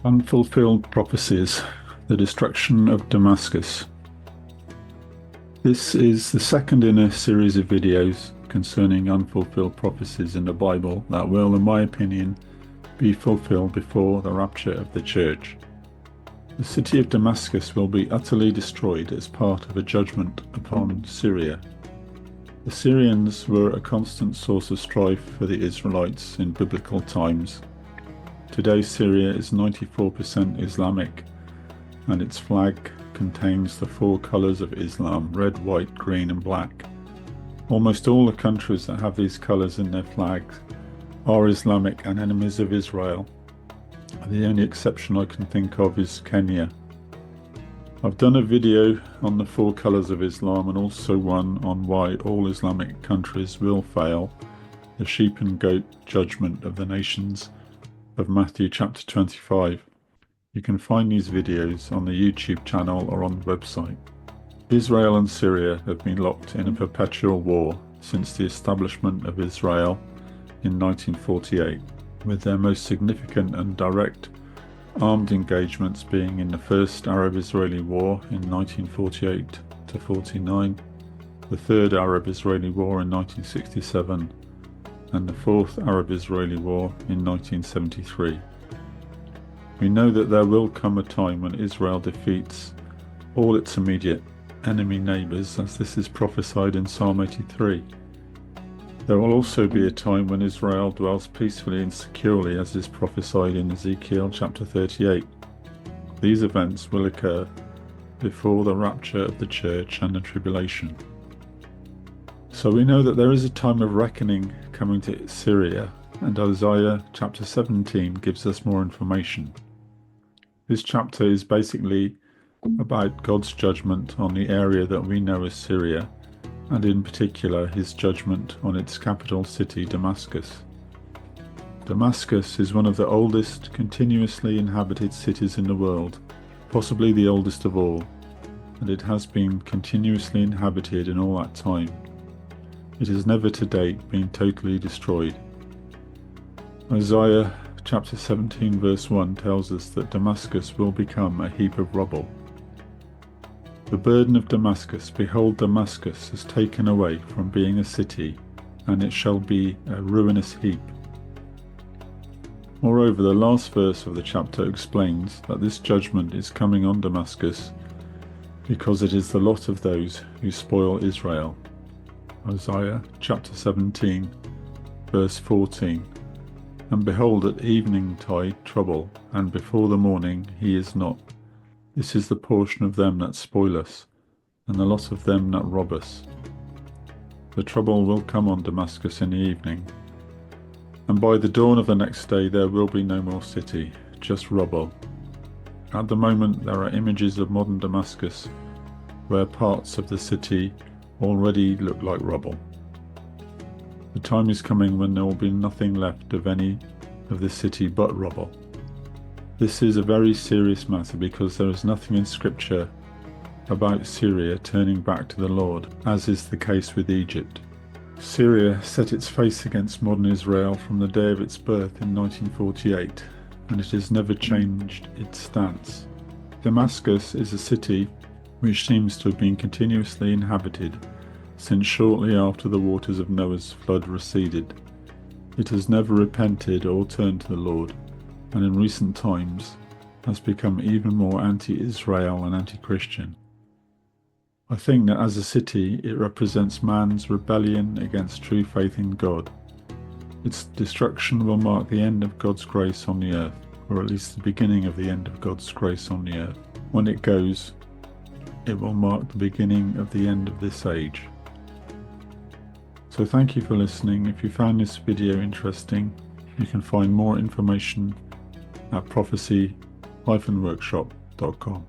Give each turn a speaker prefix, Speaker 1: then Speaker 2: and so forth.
Speaker 1: Unfulfilled Prophecies, the destruction of Damascus. This is the second in a series of videos concerning unfulfilled prophecies in the Bible that will, in my opinion, be fulfilled before the rapture of the church. The city of Damascus will be utterly destroyed as part of a judgment upon Syria. The Syrians were a constant source of strife for the Israelites in biblical times. Today Syria is 94% Islamic, and its flag contains the four colours of Islam: red, white, green and black. Almost all the countries that have these colours in their flags are Islamic and enemies of Israel. The only exception I can think of is Kenya. I've done a video on the four colours of Islam and also one on why all Islamic countries will fail, the sheep and goat judgment of the nations of Matthew chapter 25. You can find these videos on the YouTube channel or on the website. Israel and Syria have been locked in a perpetual war since the establishment of Israel in 1948, with their most significant and direct armed engagements being in the First Arab-Israeli War in 1948-49, the Third Arab-Israeli War in 1967, and the Fourth Arab-Israeli War in 1973. We know that there will come a time when Israel defeats all its immediate enemy neighbours, as this is prophesied in Psalm 83. There will also be a time when Israel dwells peacefully and securely, as is prophesied in Ezekiel chapter 38. These events will occur before the rapture of the church and the tribulation. So we know that there is a time of reckoning coming to Syria, and Isaiah chapter 17 gives us more information. This chapter is basically about God's judgment on the area that we know as Syria, and in particular his judgment on its capital city, Damascus. Damascus is one of the oldest continuously inhabited cities in the world, possibly the oldest of all, and it has been continuously inhabited in all that time. It has never to date been totally destroyed. Isaiah chapter 17 verse 1 tells us that Damascus will become a heap of rubble. The burden of Damascus, behold, Damascus is taken away from being a city, and it shall be a ruinous heap. Moreover, the last verse of the chapter explains that this judgment is coming on Damascus because it is the lot of those who spoil Israel. Isaiah chapter 17 verse 14. And behold, at eveningtide trouble, and before the morning he is not. This is the portion of them that spoil us, and the lot of them that rob us. The trouble will come on Damascus in the evening, and by the dawn of the next day there will be no more city, just rubble. At the moment there are images of modern Damascus, where parts of the city already look like rubble. The time is coming when there will be nothing left of any of the city but rubble. This is a very serious matter because there is nothing in Scripture about Syria turning back to the Lord, as is the case with Egypt. Syria set its face against modern Israel from the day of its birth in 1948, and it has never changed its stance. Damascus is a city which seems to have been continuously inhabited since shortly after the waters of Noah's flood receded. It has never repented or turned to the Lord, and in recent times has become even more anti-Israel and anti-Christian. I think that as a city it represents man's rebellion against true faith in God. Its destruction will mark the end of God's grace on the earth, or at least the beginning of the end of God's grace on the earth. When it goes, it will mark the beginning of the end of this age. So thank you for listening. If you found this video interesting, you can find more information at prophecy-workshop.com.